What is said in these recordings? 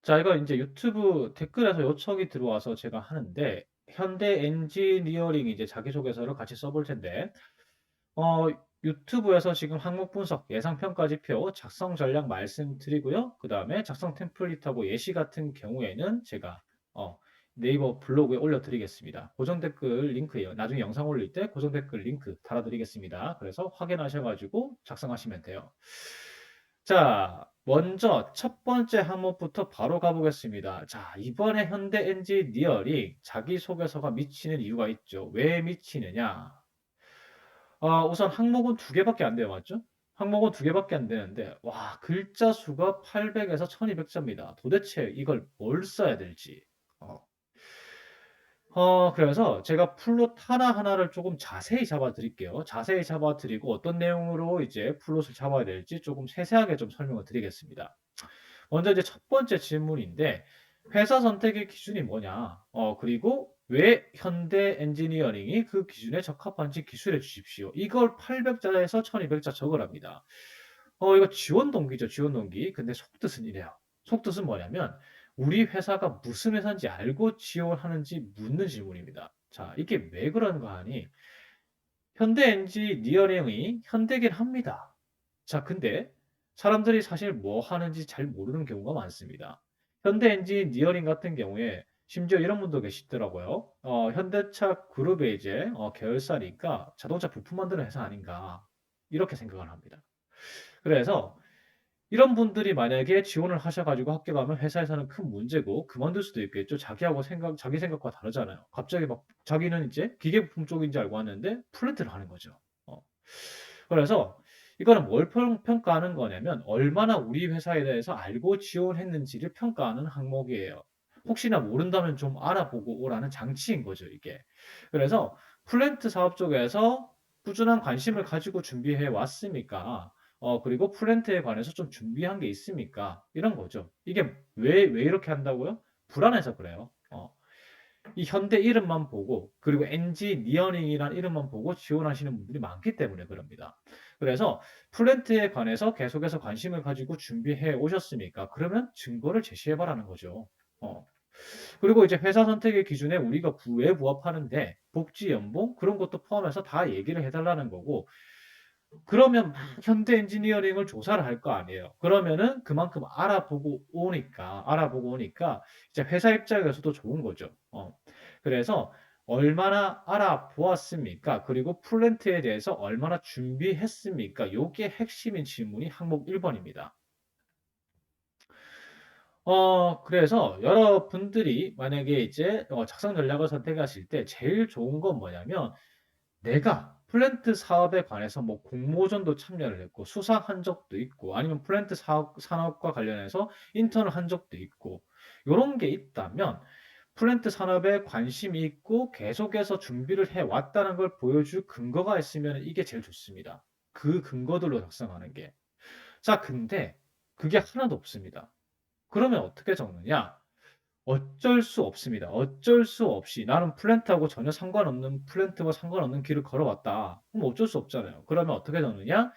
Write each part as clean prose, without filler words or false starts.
자, 이거 이제 유튜브 댓글에서 요청이 들어와서 제가 하는데, 현대 엔지니어링 이제 자기소개서를 같이 써볼 텐데, 어, 유튜브에서 지금 항목 분석, 예상 평가 지표, 작성 전략 말씀드리고요. 그 다음에 작성 템플릿하고 예시 같은 경우에는 제가 어, 네이버 블로그에 올려드리겠습니다. 고정 댓글 링크예요. 나중에 영상 올릴 때 고정 댓글 링크 달아드리겠습니다. 그래서 확인하셔가지고 작성하시면 돼요. 자, 먼저 첫 번째 항목부터 바로 가보겠습니다. 자, 이번에 현대 엔지니어링 자기소개서가 미치는 이유가 있죠. 왜 미치느냐? 우선 항목은 두 개밖에 안 돼요. 맞죠? 항목은 두 개밖에 안 되는데, 와, 글자 수가 800에서 1200자입니다. 도대체 이걸 뭘 써야 될지. 어, 그래서 제가 플롯 하나하나를 조금 자세히 잡아 드릴게요. 자세히 잡아 드리고 어떤 내용으로 이제 플롯을 잡아야 될지 조금 세세하게 좀 설명을 드리겠습니다. 먼저 이제 첫 번째 질문인데, 회사 선택의 기준이 뭐냐? 그리고 왜 현대 엔지니어링이 그 기준에 적합한지 기술해 주십시오. 이걸 800자에서 1200자 적으랍니다. 이거 지원 동기죠, 지원 동기. 근데 속뜻은 이래요. 속뜻은 뭐냐면, 우리 회사가 무슨 회사인지 알고 지원하는지 묻는 질문입니다. 자, 이게 왜 그런가 하니, 현대 엔지니어링이 현대긴 합니다. 자, 근데 사람들이 사실 뭐 하는지 잘 모르는 경우가 많습니다. 현대 엔지니어링 같은 경우에 심지어 이런 분도 계시더라고요. 현대차 그룹의 이제 계열사니까 자동차 부품 만드는 회사 아닌가 이렇게 생각을 합니다. 그래서 이런 분들이 만약에 지원을 하셔가지고 학교 가면 회사에서는 큰 문제고 그만둘 수도 있겠죠. 자기 생각과 다르잖아요. 갑자기 막 자기는 이제 기계 부품 쪽인 줄 알고 왔는데 플랜트를 하는 거죠. 어. 그래서 이거는 뭘 평가하는 거냐면 얼마나 우리 회사에 대해서 알고 지원했는지를 평가하는 항목이에요. 혹시나 모른다면 좀 알아보고 오라는 장치인 거죠, 이게. 그래서 플랜트 사업 쪽에서 꾸준한 관심을 가지고 준비해 왔습니까? 그리고 플랜트에 관해서 좀 준비한 게 있습니까? 이런 거죠. 이게 왜 이렇게 한다고요? 불안해서 그래요. 이 현대 이름만 보고 그리고 엔지니어링이라는 이름만 보고 지원하시는 분들이 많기 때문에 그럽니다. 그래서 플랜트에 관해서 계속해서 관심을 가지고 준비해 오셨습니까? 그러면 증거를 제시해 봐라는 거죠. 어. 그리고 이제 회사 선택의 기준에 우리가 왜 부합하는데 복지 연봉 그런 것도 포함해서 다 얘기를 해달라는 거고 그러면 막 현대 엔지니어링을 조사를 할 거 아니에요. 그러면은 그만큼 알아보고 오니까 이제 회사 입장에서도 좋은 거죠. 그래서 얼마나 알아보았습니까? 그리고 플랜트에 대해서 얼마나 준비했습니까? 요게 핵심인 질문이 항목 1번입니다. 그래서 여러분들이 만약에 이제 작성 전략을 선택하실 때 제일 좋은 건 뭐냐면 내가 플랜트 사업에 관해서 뭐 공모전도 참여를 했고 수상한 적도 있고 아니면 플랜트 산업과 관련해서 인턴을 한 적도 있고 이런 게 있다면 플랜트 산업에 관심이 있고 계속해서 준비를 해 왔다는 걸 보여줄 근거가 있으면 이게 제일 좋습니다. 그 근거들로 작성하는 게. 자, 근데 그게 하나도 없습니다. 그러면 어떻게 적느냐? 어쩔 수 없습니다. 어쩔 수 없이 나는 플랜트하고 전혀 상관없는 플랜트와 상관없는 길을 걸어왔다. 그럼 어쩔 수 없잖아요. 그러면 어떻게 되느냐?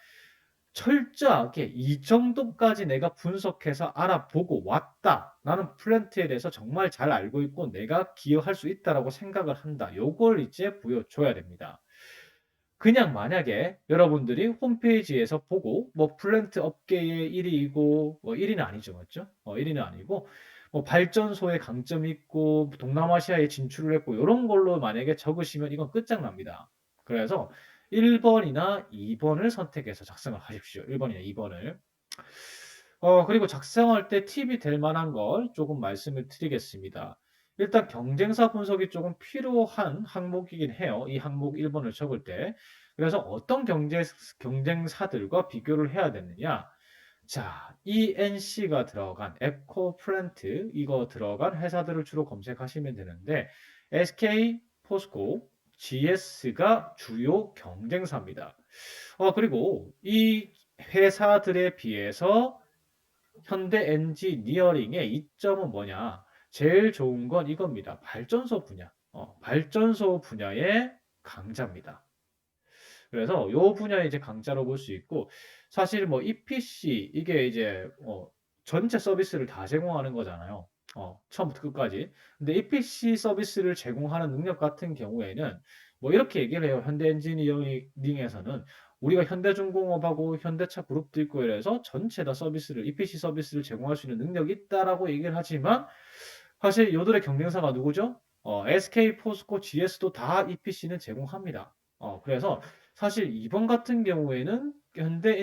철저하게 이 정도까지 내가 분석해서 알아보고 왔다. 나는 플랜트에 대해서 정말 잘 알고 있고 내가 기여할 수 있다라고 생각을 한다. 요걸 이제 보여줘야 됩니다. 그냥 만약에 여러분들이 홈페이지에서 보고 뭐 플랜트 업계의 1위이고 뭐 1위는 아니죠, 맞죠? 1위는 아니고 뭐 발전소에 강점이 있고 동남아시아에 진출을 했고 이런 걸로 만약에 적으시면 이건 끝장납니다. 그래서 1번이나 2번을 선택해서 작성을 하십시오. 1번이나 2번을. 그리고 작성할 때 팁이 될 만한 걸 조금 말씀을 드리겠습니다. 일단 경쟁사 분석이 조금 필요한 항목이긴 해요. 이 항목 1번을 적을 때. 그래서 어떤 경쟁사들과 비교를 해야 되느냐? 자, ENC가 들어간 에코플랜트 이거 들어간 회사들을 주로 검색하시면 되는데 SK, 포스코, GS가 주요 경쟁사입니다. 그리고 이 회사들에 비해서 현대 엔지니어링의 이점은 뭐냐? 제일 좋은 건 이겁니다. 발전소 분야. 발전소 분야의 강자입니다. 그래서 요 분야에 이제 강자로 볼 수 있고 사실 뭐 EPC 이게 이제 전체 서비스를 다 제공하는 거잖아요. 처음부터 끝까지. 근데 EPC 서비스를 제공하는 능력 같은 경우에는 뭐 이렇게 얘기를 해요. 현대 엔지니어링에서는 우리가 현대중공업하고 현대차 그룹도 있고 이래서 전체 다 서비스를 EPC 서비스를 제공할 수 있는 능력이 있다라고 얘기를 하지만 사실 요들의 경쟁사가 누구죠? SK, 포스코, GS도 다 EPC는 제공합니다. 그래서 사실 이번 같은 경우에는 현대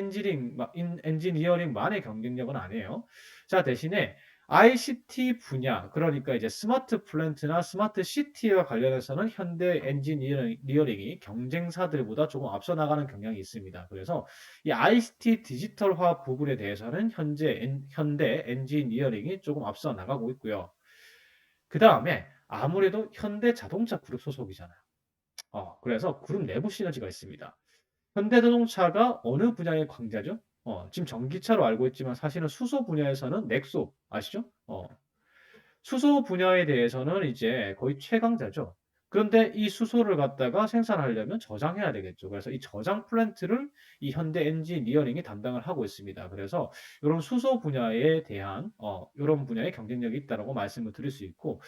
엔지니어링만의 경쟁력은 아니에요. 자, 대신에 ICT 분야, 그러니까 이제 스마트 플랜트나 스마트 시티와 관련해서는 현대 엔지니어링이 경쟁사들보다 조금 앞서 나가는 경향이 있습니다. 그래서 이 ICT 디지털화 부분에 대해서는 현대 엔지니어링이 조금 앞서 나가고 있고요. 그 다음에 아무래도 현대자동차 그룹 소속이잖아요. 그래서 그룹 내부 시너지가 있습니다. 현대자동차가 어느 분야의 강자죠? 지금 전기차로 알고 있지만 사실은 수소 분야에서는 넥소 아시죠? 수소 분야에 대해서는 이제 거의 최강자죠. 그런데 이 수소를 갖다가 생산하려면 저장해야 되겠죠. 그래서 이 저장 플랜트를 이 현대 엔지니어링이 담당을 하고 있습니다. 그래서 이런 수소 분야에 대한 이런 분야의 경쟁력이 있다고 말씀을 드릴 수 있고,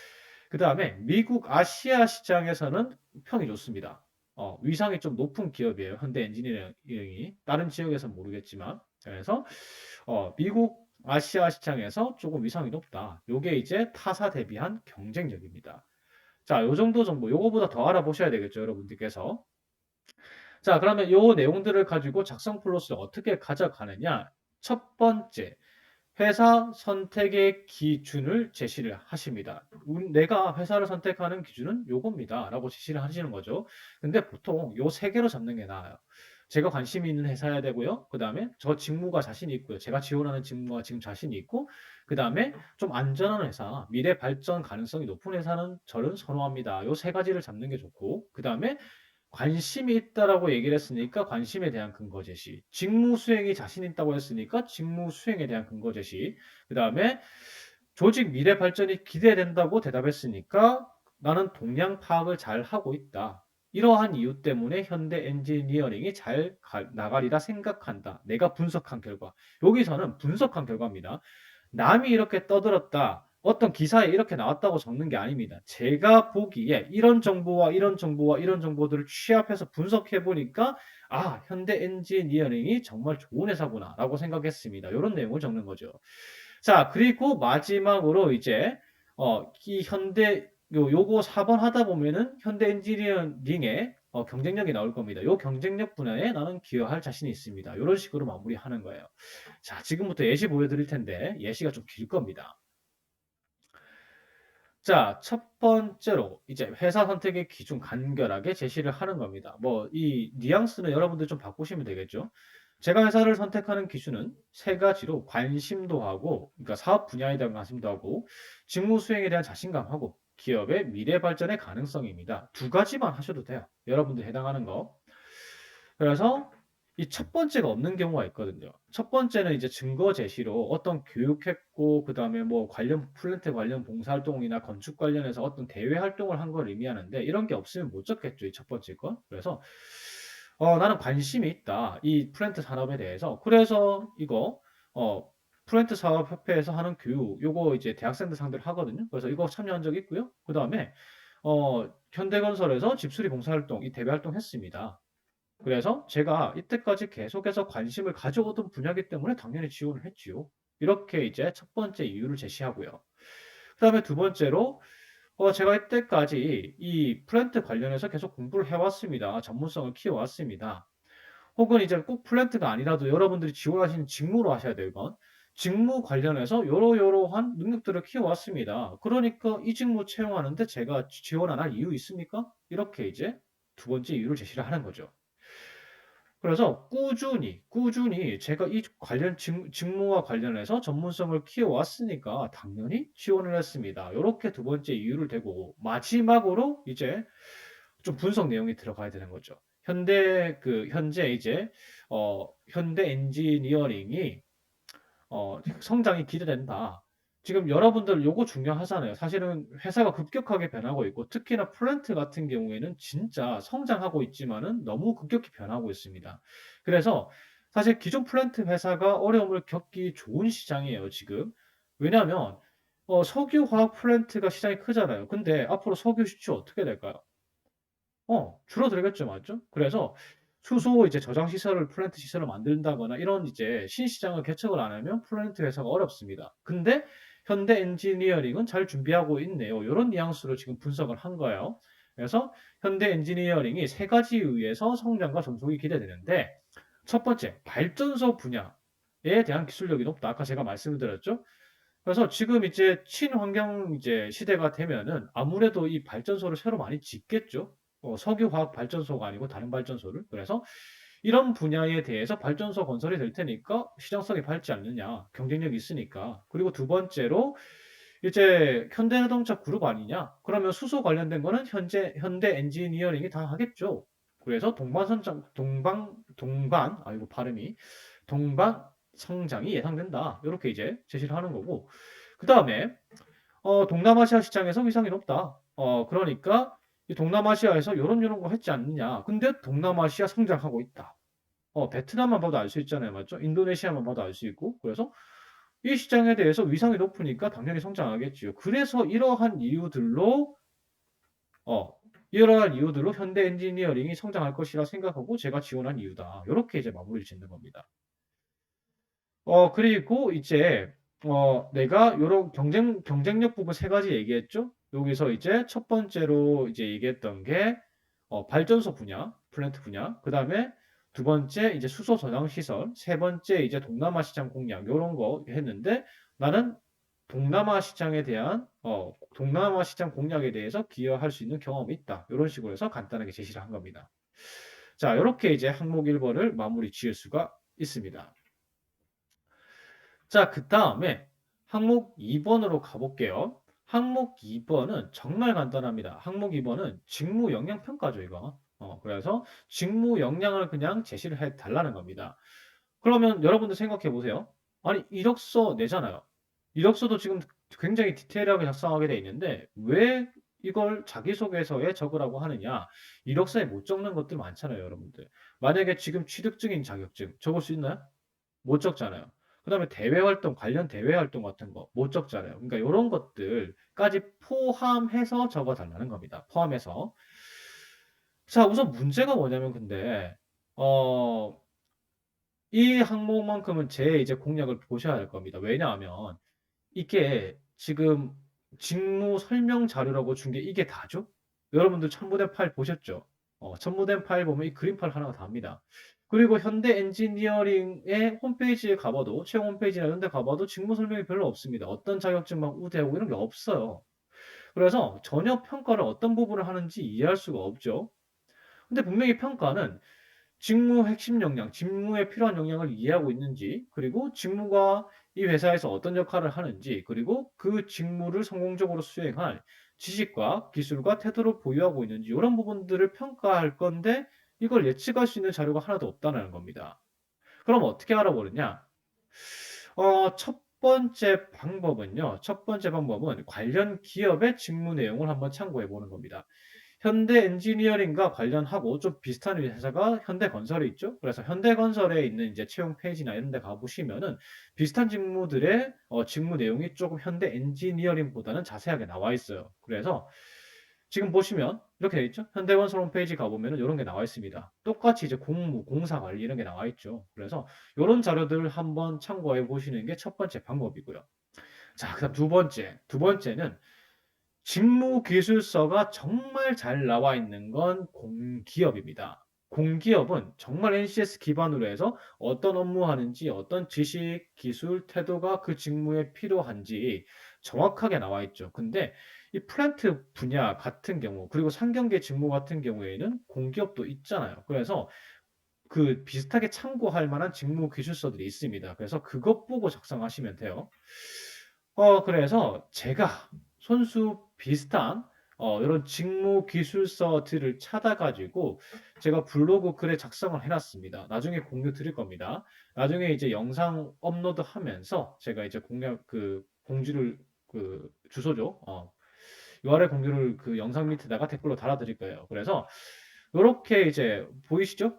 그 다음에 미국 아시아 시장에서는 평이 좋습니다. 위상이 좀 높은 기업이에요. 현대 엔지니어링이. 다른 지역에서는 모르겠지만. 그래서 미국 아시아 시장에서 조금 위상이 높다. 요게 이제 타사 대비한 경쟁력입니다. 자, 요 정도 정보, 요거보다 더 알아보셔야 되겠죠, 여러분들께서. 자, 그러면 요 내용들을 가지고 작성 플러스를 어떻게 가져가느냐? 첫 번째, 회사 선택의 기준을 제시를 하십니다. 내가 회사를 선택하는 기준은 요겁니다. 라고 제시를 하시는 거죠. 근데 보통 요 세 개로 잡는 게 나아요. 제가 관심이 있는 회사여야 되고요. 그 다음에 저 직무가 자신이 있고요. 제가 지원하는 직무가 지금 자신이 있고, 그 다음에 좀 안전한 회사, 미래 발전 가능성이 높은 회사는 저는 선호합니다. 요 세 가지를 잡는 게 좋고, 그 다음에 관심이 있다라고 얘기를 했으니까 관심에 대한 근거 제시. 직무 수행이 자신 있다고 했으니까 직무 수행에 대한 근거 제시. 그 다음에 조직 미래 발전이 기대된다고 대답했으니까 나는 동향 파악을 잘 하고 있다. 이러한 이유 때문에 현대 엔지니어링이 잘 나가리라 생각한다. 내가 분석한 결과. 여기서는 분석한 결과입니다. 남이 이렇게 떠들었다. 어떤 기사에 이렇게 나왔다고 적는 게 아닙니다. 제가 보기에 이런 정보와 이런 정보와 이런 정보들을 취합해서 분석해 보니까 현대 엔지니어링이 정말 좋은 회사구나 라고 생각했습니다. 이런 내용을 적는 거죠. 자, 그리고 마지막으로 이제 이 요거 4번 하다 보면은 현대 엔지니어링의 경쟁력이 나올 겁니다. 요 경쟁력 분야에 나는 기여할 자신이 있습니다. 이런 식으로 마무리하는 거예요. 자, 지금부터 예시 보여드릴 텐데 예시가 좀 길 겁니다. 자, 첫 번째로 이제 회사 선택의 기준 간결하게 제시를 하는 겁니다. 뭐 이 뉘앙스는 여러분들 좀 바꾸시면 되겠죠. 제가 회사를 선택하는 기준은 세 가지로 관심도 하고, 그러니까 사업 분야에 대한 관심도 하고, 직무 수행에 대한 자신감하고, 기업의 미래 발전의 가능성입니다. 두 가지만 하셔도 돼요. 여러분들 해당하는 거. 그래서 이 첫 번째가 없는 경우가 있거든요. 첫 번째는 이제 증거 제시로 어떤 교육했고, 그 다음에 뭐 플랜트 관련 봉사활동이나 건축 관련해서 어떤 대외 활동을 한 걸 의미하는데, 이런 게 없으면 못 적겠죠, 이 첫 번째 거. 그래서, 나는 관심이 있다. 이 플랜트 산업에 대해서. 그래서 이거, 플랜트 사업협회에서 하는 교육, 요거 이제 대학생들 상대로 하거든요. 그래서 이거 참여한 적 있고요. 그 다음에, 현대건설에서 집수리 봉사활동, 이 대외 활동 했습니다. 그래서 제가 이때까지 계속해서 관심을 가져오던 분야이기 때문에 당연히 지원을 했지요. 이렇게 이제 첫 번째 이유를 제시하고요. 그 다음에 두 번째로, 제가 이때까지 이 플랜트 관련해서 계속 공부를 해왔습니다. 전문성을 키워왔습니다. 혹은 이제 꼭 플랜트가 아니라도 여러분들이 지원하시는 직무로 하셔야 될 건, 직무 관련해서 요러요러한 능력들을 키워왔습니다. 그러니까 이 직무 채용하는데 제가 지원 안 할 이유 있습니까? 이렇게 이제 두 번째 이유를 제시를 하는 거죠. 그래서 꾸준히 제가 이 관련 직무와 관련해서 전문성을 키워왔으니까 당연히 지원을 했습니다. 이렇게 두 번째 이유를 대고 마지막으로 이제 좀 분석 내용이 들어가야 되는 거죠. 현재 이제 현대 엔지니어링이 성장이 기대된다. 지금 여러분들 요거 중요하잖아요. 사실은 회사가 급격하게 변하고 있고 특히나 플랜트 같은 경우에는 진짜 성장하고 있지만은 너무 급격히 변하고 있습니다. 그래서 사실 기존 플랜트 회사가 어려움을 겪기 좋은 시장이에요, 지금. 왜냐하면 석유 화학 플랜트가 시장이 크잖아요. 근데 앞으로 석유 수출 어떻게 될까요? 줄어들겠죠. 맞죠? 그래서 수소 이제 저장 시설을 플랜트 시설을 만든다거나 이런 이제 신시장을 개척을 안 하면 플랜트 회사가 어렵습니다. 근데 현대 엔지니어링은 잘 준비하고 있네요. 요런 뉘앙스로 지금 분석을 한 거예요. 그래서 현대 엔지니어링이 세 가지에 의해서 성장과 전속이 기대되는데 첫 번째, 발전소 분야에 대한 기술력이 높다. 아까 제가 말씀을 드렸죠. 그래서 지금 이제 친환경 이제 시대가 되면은 아무래도 이 발전소를 새로 많이 짓겠죠. 석유화학 발전소가 아니고 다른 발전소를. 그래서 이런 분야에 대해서 발전소 건설이 될 테니까 시장성이 밝지 않느냐. 경쟁력이 있으니까. 그리고 두 번째로 이제 현대자동차 그룹 아니냐. 그러면 수소 관련된 거는 현대 엔지니어링이 다 하겠죠. 그래서 아이고 발음이 동반 성장이 예상된다. 이렇게 이제 제시를 하는 거고. 그 다음에 동남아시아 시장에서 위상이 높다. 그러니까 이 동남아시아에서 요런 거 했지 않느냐. 근데 동남아시아 성장하고 있다. 베트남만 봐도 알 수 있잖아요. 맞죠? 인도네시아만 봐도 알 수 있고. 그래서 이 시장에 대해서 위상이 높으니까 당연히 성장하겠지요. 그래서 어, 이러한 이유들로 현대 엔지니어링이 성장할 것이라 생각하고 제가 지원한 이유다. 이렇게 이제 마무리를 짓는 겁니다. 그리고 이제 내가 요런 경쟁력 부분 세 가지 얘기했죠? 여기서 이제 첫 번째로 이제 얘기했던 게 발전소 분야, 플랜트 분야. 그다음에 두 번째 이제 수소 저장 시설, 세 번째 이제 동남아 시장 공략 요런 거 했는데 나는 동남아 시장 공략에 대해서 기여할 수 있는 경험이 있다. 이런 식으로 해서 간단하게 제시를 한 겁니다. 자, 이렇게 이제 항목 1번을 마무리 지을 수가 있습니다. 자, 그 다음에 항목 2번으로 가볼게요. 항목 2번은 정말 간단합니다. 항목 2번은 직무 역량 평가죠, 이거. 그래서 직무 역량을 그냥 제시를 해 달라는 겁니다. 그러면 여러분들 생각해 보세요. 아니, 이력서 내잖아요. 이력서도 지금 굉장히 디테일하게 작성하게 돼 있는데 왜 이걸 자기소개서에 적으라고 하느냐? 이력서에 못 적는 것들 많잖아요, 여러분들. 만약에 지금 취득 중인 자격증 적을 수 있나요? 못 적잖아요. 그다음에 대외 활동, 관련 대외 활동 같은 거 못 적잖아요. 그러니까 이런 것들까지 포함해서 적어 달라는 겁니다. 포함해서. 자, 우선 문제가 뭐냐면 근데 어, 이 항목만큼은 제 이제 공략을 보셔야 할 겁니다. 왜냐하면 이게 지금 직무 설명 자료라고 준 게 이게 다죠? 여러분들 첨부된 파일 보셨죠? 첨부된 파일 보면 이 그림 파일 하나가 답니다. 그리고 현대 엔지니어링의 홈페이지에 가봐도, 채용 홈페이지나 이런 데 가봐도 직무 설명이 별로 없습니다. 어떤 자격증만 우대하고 이런 게 없어요. 그래서 전혀 평가를 어떤 부분을 하는지 이해할 수가 없죠. 근데 분명히 평가는 직무 핵심 역량, 직무에 필요한 역량을 이해하고 있는지, 그리고 직무가 이 회사에서 어떤 역할을 하는지, 그리고 그 직무를 성공적으로 수행할 지식과 기술과 태도를 보유하고 있는지, 이런 부분들을 평가할 건데, 이걸 예측할 수 있는 자료가 하나도 없다는 겁니다. 그럼 어떻게 알아보느냐? 첫 번째 방법은 관련 기업의 직무 내용을 한번 참고해 보는 겁니다. 현대 엔지니어링과 관련하고 좀 비슷한 회사가 현대건설에 있죠. 그래서 현대건설에 있는 이제 채용 페이지나 이런 데 가보시면은 비슷한 직무들의 직무 내용이 조금 현대 엔지니어링보다는 자세하게 나와 있어요. 그래서 지금 보시면 이렇게 돼 있죠. 현대건설 홈페이지 가보면은 이런 게 나와 있습니다. 똑같이 이제 공무, 공사 관리 이런 게 나와 있죠. 그래서 이런 자료들을 한번 참고해 보시는 게 첫 번째 방법이고요. 자, 그다음 두 번째. 두 번째는 직무 기술서가 정말 잘 나와 있는 건 공기업입니다. 공기업은 정말 NCS 기반으로 해서 어떤 업무 하는지, 어떤 지식, 기술, 태도가 그 직무에 필요한지 정확하게 나와 있죠. 근데 이 플랜트 분야 같은 경우, 그리고 상경계 직무 같은 경우에는 공기업도 있잖아요. 그래서 그 비슷하게 참고할 만한 직무 기술서들이 있습니다. 그래서 그것 보고 작성하시면 돼요. 그래서 제가 손수 비슷한 이런 직무 기술서들을 찾아가지고 제가 블로그 글에 작성을 해놨습니다. 나중에 공유 드릴 겁니다. 나중에 이제 영상 업로드 하면서 제가 이제 공지를 주소죠. URL 공유를 그 영상 밑에다가 댓글로 달아드릴 거예요. 그래서 이렇게 이제 보이시죠?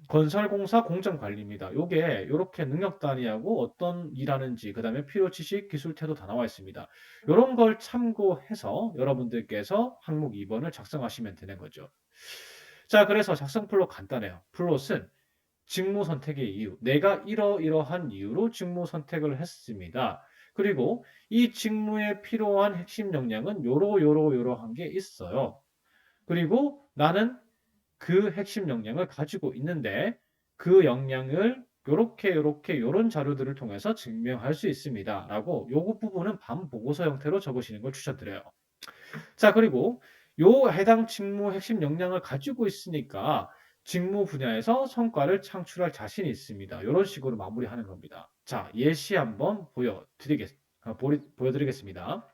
건설공사 공정관리입니다. 요게 요렇게 능력 단위하고 어떤 일하는지 그다음에 필요 지식, 기술, 태도 다 나와 있습니다. 요런 걸 참고해서 여러분들께서 항목 2번을 작성하시면 되는 거죠. 자, 그래서 작성 플롯 간단해요. 플롯은 직무 선택의 이유. 내가 이러이러한 이유로 직무 선택을 했습니다. 그리고 이 직무에 필요한 핵심 역량은 요러한 게 있어요. 그리고 나는 그 핵심 역량을 가지고 있는데 그 역량을 요렇게 요런 자료들을 통해서 증명할 수 있습니다. 라고 요거 부분은 반보고서 형태로 적으시는 걸 추천드려요. 자, 그리고 요 해당 직무 핵심 역량을 가지고 있으니까 직무 분야에서 성과를 창출할 자신이 있습니다. 이런 식으로 마무리하는 겁니다. 자, 예시 한번 보여드리겠습니다.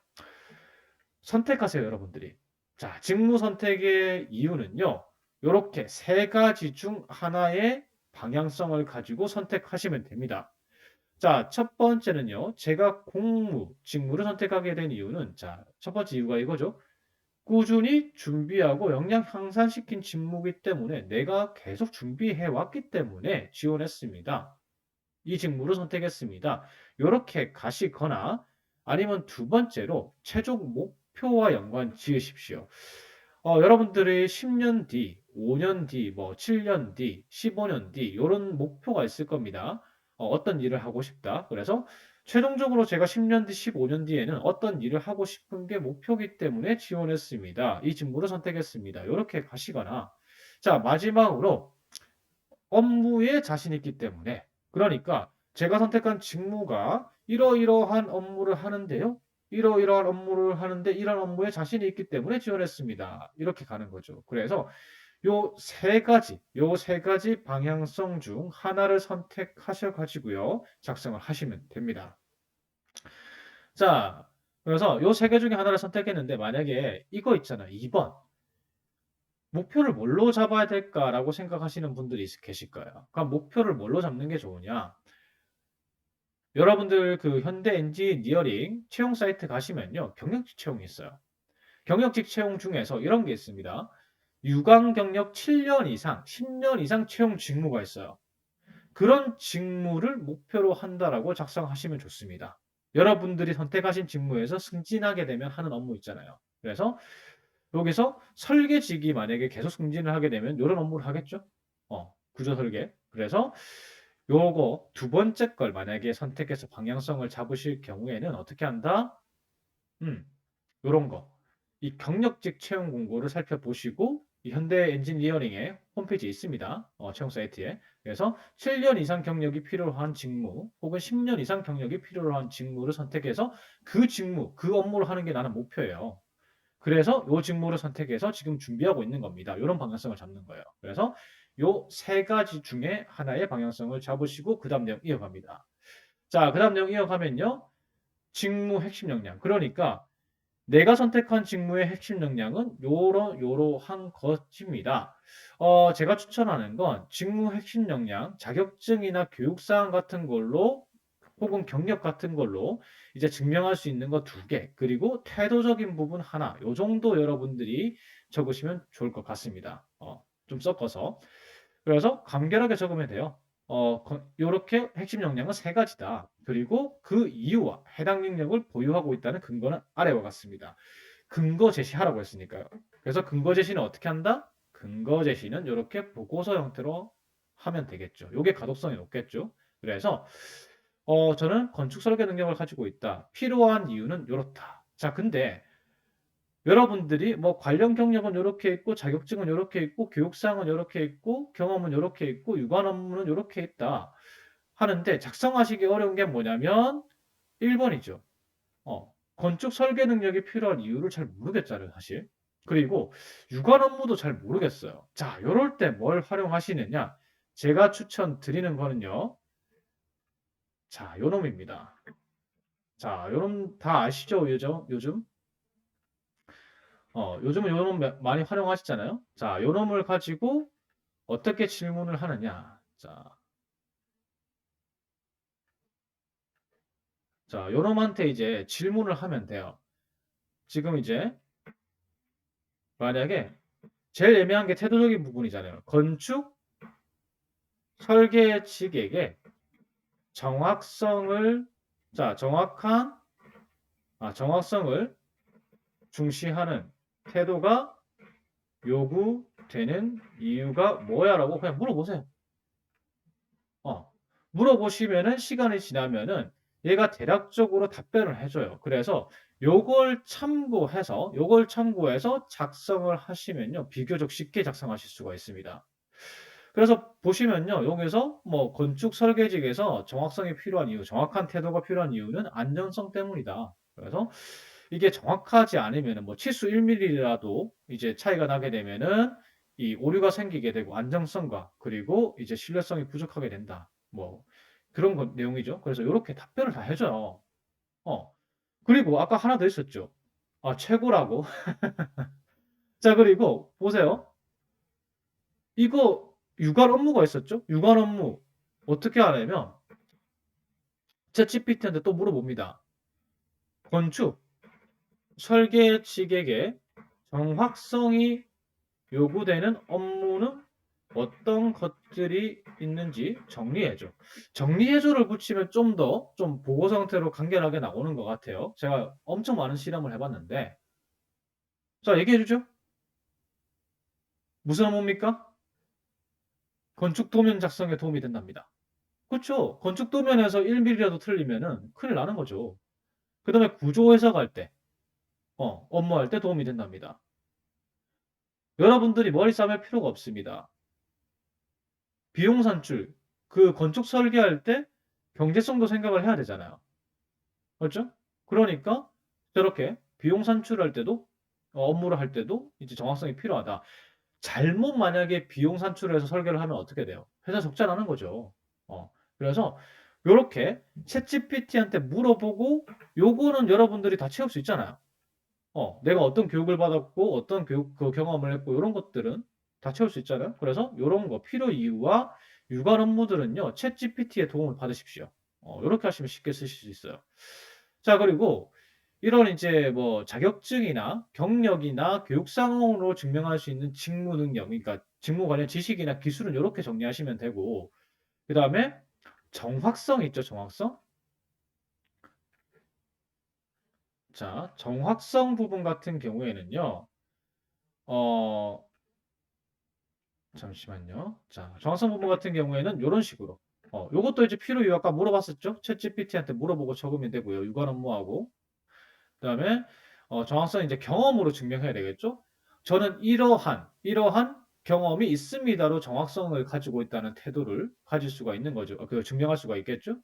선택하세요, 여러분들이. 자, 직무 선택의 이유는요. 이렇게 세 가지 중 하나의 방향성을 가지고 선택하시면 됩니다. 자, 첫 번째는요. 제가 직무를 선택하게 된 이유는 자, 첫 번째 이유가 이거죠. 꾸준히 준비하고 역량 향상시킨 직무이기 때문에 내가 계속 준비해 왔기 때문에 지원했습니다. 이 직무를 선택했습니다. 이렇게 가시거나 아니면 두 번째로 최종 목표와 연관 지으십시오. 여러분들이 10년 뒤, 5년 뒤, 뭐 7년 뒤, 15년 뒤 이런 목표가 있을 겁니다. 어떤 일을 하고 싶다. 그래서 최종적으로 제가 10년 뒤, 15년 뒤에는 어떤 일을 하고 싶은 게 목표이기 때문에 지원했습니다. 이 직무를 선택했습니다. 이렇게 가시거나 자, 마지막으로 업무에 자신 있기 때문에 그러니까 제가 선택한 직무가 이러이러한 업무를 하는데요. 이러이러한 업무를 하는데 이런 업무에 자신이 있기 때문에 지원했습니다. 이렇게 가는 거죠. 그래서 요 세 가지 방향성 중 하나를 선택하셔 가지고요. 작성을 하시면 됩니다. 자, 그래서 요 세 개 중에 하나를 선택했는데 만약에 이거 있잖아요. 2번. 목표를 뭘로 잡아야 될까라고 생각하시는 분들이 계실 거예요. 그럼 목표를 뭘로 잡는 게 좋으냐? 여러분들 그 현대 엔지니어링 채용 사이트 가시면요. 경력직 채용이 있어요. 경력직 채용 중에서 이런 게 있습니다. 유관 경력 7년 이상, 10년 이상 채용 직무가 있어요. 그런 직무를 목표로 한다라고 작성하시면 좋습니다. 여러분들이 선택하신 직무에서 승진하게 되면 하는 업무 있잖아요. 그래서 여기서 설계직이 만약에 계속 승진을 하게 되면 이런 업무를 하겠죠? 구조 설계. 그래서 요거 두 번째 걸 만약에 선택해서 방향성을 잡으실 경우에는 어떻게 한다? 음, 요런 거. 이 경력직 채용 공고를 살펴보시고 이 현대 엔지니어링의 홈페이지에 있습니다. 채용 사이트에. 그래서 7년 이상 경력이 필요한 직무 혹은 10년 이상 경력이 필요한 직무를 선택해서 그 직무, 그 업무를 하는 게 나는 목표예요. 그래서 요 직무를 선택해서 지금 준비하고 있는 겁니다. 이런 방향성을 잡는 거예요. 그래서 요 세 가지 중에 하나의 방향성을 잡으시고 그 다음 내용 이어갑니다. 자, 그 다음 내용 이어가면요. 직무 핵심 역량. 그러니까 내가 선택한 직무의 핵심 역량은 요러한 것입니다. 제가 추천하는 건 직무 핵심 역량, 자격증이나 교육사항 같은 걸로 혹은 경력 같은 걸로 이제 증명할 수 있는 거 두 개, 그리고 태도적인 부분 하나, 요 정도 여러분들이 적으시면 좋을 것 같습니다. 좀 섞어서. 그래서 간결하게 적으면 돼요. 요렇게 핵심 역량은 세 가지다. 그리고 그 이유와 해당 능력을 보유하고 있다는 근거는 아래와 같습니다. 근거 제시하라고 했으니까요. 그래서 근거 제시는 어떻게 한다? 근거 제시는 이렇게 보고서 형태로 하면 되겠죠. 요게 가독성이 높겠죠. 그래서 저는 건축 설계 능력을 가지고 있다. 필요한 이유는 이렇다. 자, 근데 여러분들이 뭐 관련 경력은 이렇게 있고 자격증은 이렇게 있고 교육사항은 이렇게 있고 경험은 이렇게 있고 유관 업무는 이렇게 있다. 하는데 작성하시기 어려운 게 뭐냐면 1번이죠. 건축 설계 능력이 필요한 이유를 잘 모르겠잖아요, 사실. 그리고 유관 업무도 잘 모르겠어요. 자, 요럴 때 뭘 활용하시느냐? 제가 추천드리는 거는요. 자, 요놈입니다. 자, 요놈 다 아시죠? 요즘? 요즘은 요놈 많이 활용하시잖아요. 자, 요놈을 가지고 어떻게 질문을 하느냐? 자, 요놈한테 이제 질문을 하면 돼요. 지금 이제 만약에 제일 애매한 게 태도적인 부분이잖아요. 건축 설계 측에게 정확성을 자, 정확성을 중시하는 태도가 요구되는 이유가 뭐야라고 그냥 물어보세요. 물어보시면은 시간이 지나면은 얘가 대략적으로 답변을 해줘요. 그래서 요걸 참고해서 작성을 하시면요. 비교적 쉽게 작성하실 수가 있습니다. 그래서 보시면요. 여기서 뭐 건축 설계직에서 정확성이 필요한 이유, 정확한 태도가 필요한 이유는 안전성 때문이다. 그래서 이게 정확하지 않으면은 뭐 치수 1mm라도 이제 차이가 나게 되면은 이 오류가 생기게 되고 안정성과 그리고 이제 신뢰성이 부족하게 된다. 뭐 그런 내용이죠. 그래서 이렇게 답변을 다 해줘요. 어. 그리고 아까 하나 더 있었죠. 최고라고. 자, 그리고 보세요. 이거 유관 업무가 있었죠? 유관 업무 어떻게 하냐면 챗GPT한테 또 물어봅니다. 건축 설계 측에게 정확성이 요구되는 업무는 어떤 것들이 있는지 정리해줘. 정리해줘를 붙이면 좀 더 좀 보고 상태로 간결하게 나오는 것 같아요. 제가 엄청 많은 실험을 해봤는데 자 얘기해주죠. 무슨 업무입니까? 건축 도면 작성에 도움이 된답니다. 그렇죠. 건축 도면에서 1mm라도 틀리면은 큰일 나는 거죠. 그 다음에 구조 해석할 때, 업무할 때 도움이 된답니다. 여러분들이 머리 싸맬 필요가 없습니다. 비용 산출, 그 건축 설계할 때 경제성도 생각을 해야 되잖아요. 그렇죠? 그러니까 저렇게 비용 산출할 때도 업무를 할 때도 이제 정확성이 필요하다. 잘못 만약에 비용 산출을 해서 설계를 하면 어떻게 돼요? 회사 적자 나는 거죠. 그래서 요렇게 챗GPT한테 물어보고 요거는 여러분들이 다 채울 수 있잖아요. 내가 어떤 교육을 받았고 어떤 교육 그 경험을 했고 이런 것들은 다 채울 수 있잖아요. 그래서 이런 거 필요 이유와 유관 업무들은요. 챗GPT의 도움을 받으십시오. 이렇게 하시면 쉽게 쓰실 수 있어요. 자, 그리고 이런 이제 뭐 자격증이나 경력이나 교육 상황으로 증명할 수 있는 직무 능력, 그러니까 직무 관련 지식이나 기술은 이렇게 정리하시면 되고, 그 다음에 정확성 있죠, 정확성? 자, 정확성 부분 같은 경우에는요, 어, 잠시만요. 자, 정확성 부분 같은 경우에는 이런 식으로. 요것도 이제 필요 이유 아까 물어봤었죠? 챗GPT한테 물어보고 적으면 되고요. 유관 업무하고. 그다음에 정확성 이제 경험으로 증명해야 되겠죠? 저는 이러한 경험이 있습니다로 정확성을 가지고 있다는 태도를 가질 수가 있는 거죠. 그 증명할 수가 있겠죠?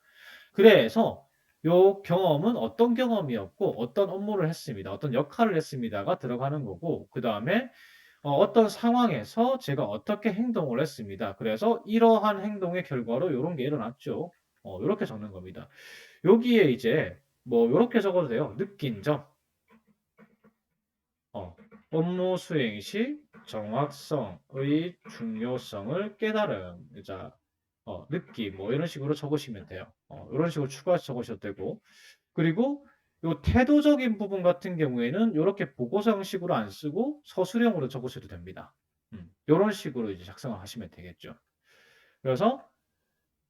그래서 요 경험은 어떤 경험이었고 어떤 업무를 했습니다. 어떤 역할을 했습니다가 들어가는 거고 그다음에 어떤 상황에서 제가 어떻게 행동을 했습니다. 그래서 이러한 행동의 결과로 이런 게 일어났죠. 이렇게 적는 겁니다. 여기에 이제 뭐 이렇게 적어도 돼요. 느낀 점, 어, 업무 수행 시 정확성의 중요성을 깨달음, 자, 느낌, 뭐 이런 식으로 적으시면 돼요. 이런 식으로 추가해서 적으셔도 되고, 그리고 요 태도적인 부분 같은 경우에는 이렇게 보고서 형식으로 안 쓰고 서술형으로 적으셔도 됩니다. 이런 식으로 이제 작성을 하시면 되겠죠. 그래서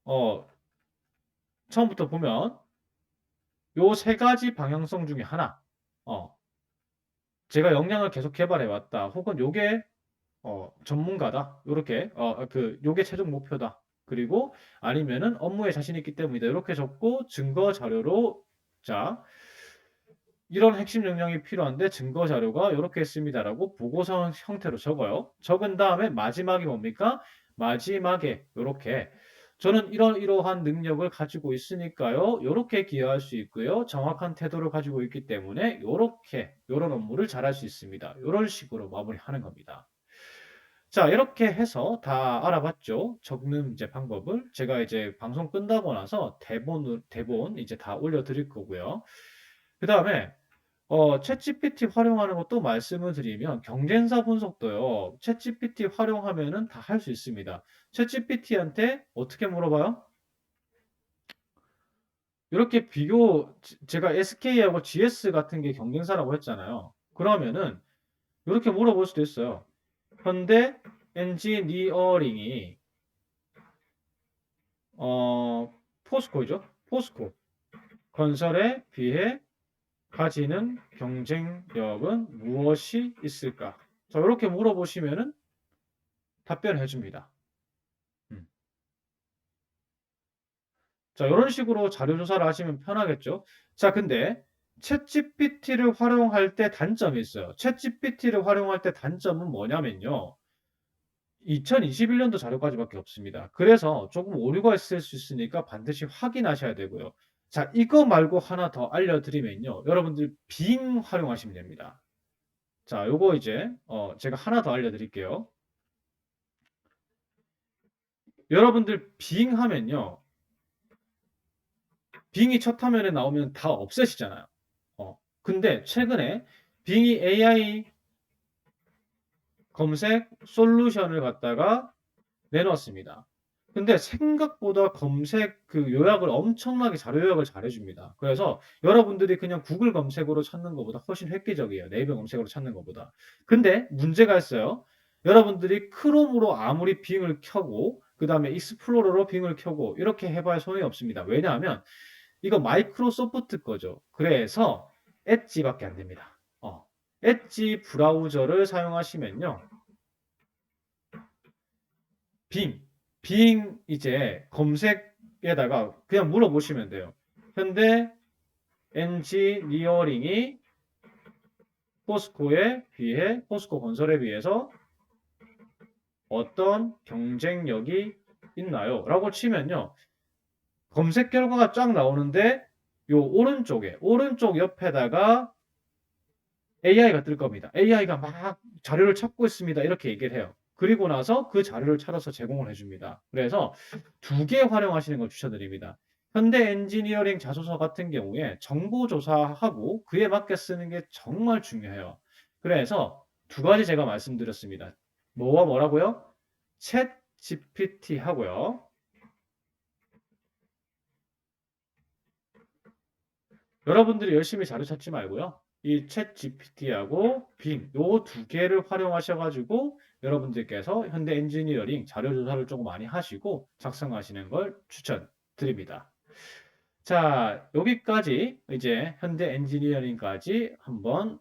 어, 처음부터 보면 요 세 가지 방향성 중에 하나, 어, 제가 역량을 계속 개발해 왔다. 혹은 요게 전문가다. 요렇게 요게 최종 목표다. 그리고 아니면은 업무에 자신 있기 때문이다. 이렇게 적고 증거 자료로 자, 이런 핵심 역량이 필요한데 증거 자료가 이렇게 있습니다라고 보고서 형태로 적어요. 적은 다음에 마지막이 뭡니까? 마지막에 이렇게 저는 이러한 능력을 가지고 있으니까요. 이렇게 기여할 수 있고요. 정확한 태도를 가지고 있기 때문에 이렇게 이런 업무를 잘할 수 있습니다. 이런 식으로 마무리하는 겁니다. 자, 이렇게 해서 다 알아봤죠. 적는 이제 방법을 제가 이제 방송 끝나고 나서 대본 이제 다 올려드릴 거고요. 그 다음에 챗GPT 활용하는 것도 말씀을 드리면 경쟁사 분석도요. 챗GPT 활용하면은 다 할 수 있습니다. 챗GPT한테 어떻게 물어봐요? 이렇게 제가 SK하고 GS 같은 게 경쟁사라고 했잖아요. 그러면은 이렇게 물어볼 수도 있어요. 현대 엔지니어링이 포스코죠. 포스코. 건설에 비해 가지는 경쟁력은 무엇이 있을까? 자, 이렇게 물어보시면은 답변을 해줍니다. 자, 이런 식으로 자료 조사를 하시면 편하겠죠? 자, 근데 챗GPT를 활용할 때 단점이 있어요. 챗GPT를 활용할 때 단점은 뭐냐면요. 2021년도 자료까지밖에 없습니다. 그래서 조금 오류가 있을 수 있으니까 반드시 확인하셔야 되고요. 자, 이거 말고 하나 더 알려드리면요. 여러분들 빙 활용하시면 됩니다. 자, 요거 이제 제가 하나 더 알려드릴게요. 여러분들 빙 하면요. 빙이 첫 화면에 나오면 다 없애시잖아요. 근데 최근에 빙이 AI 검색 솔루션을 갖다가 내놓았습니다. 근데 생각보다 검색 그 요약을 엄청나게 자료 요약을 잘해줍니다. 그래서 여러분들이 그냥 구글 검색으로 찾는 것보다 훨씬 획기적이에요. 네이버 검색으로 찾는 것보다. 근데 문제가 있어요. 여러분들이 크롬으로 아무리 빙을 켜고 그 다음에 익스플로러로 빙을 켜고 이렇게 해봐야 소용이 없습니다. 왜냐하면 이거 마이크로소프트 거죠. 그래서 엣지밖에 안 됩니다. 엣지 브라우저를 사용하시면요. 빙, 빙 이제 검색에다가 그냥 물어보시면 돼요. 현대 엔지니어링이 포스코에 비해, 포스코 건설에 비해서 어떤 경쟁력이 있나요? 라고 치면요. 검색 결과가 쫙 나오는데 요 오른쪽 옆에다가 AI가 뜰 겁니다. AI가 막 자료를 찾고 있습니다. 이렇게 얘기를 해요. 그리고 나서 그 자료를 찾아서 제공을 해줍니다. 그래서 두 개 활용하시는 걸 추천드립니다. 현대 엔지니어링 자소서 같은 경우에 정보 조사하고 그에 맞게 쓰는 게 정말 중요해요. 그래서 두 가지 제가 말씀드렸습니다. 뭐와 뭐라고요? 챗 GPT 하고요. 여러분들이 열심히 자료 찾지 말고요. 이 챗 GPT하고 빙, 요 두 개를 활용하셔가지고 여러분들께서 현대 엔지니어링 자료 조사를 조금 많이 하시고 작성하시는 걸 추천드립니다. 자, 여기까지 이제 현대 엔지니어링까지 한번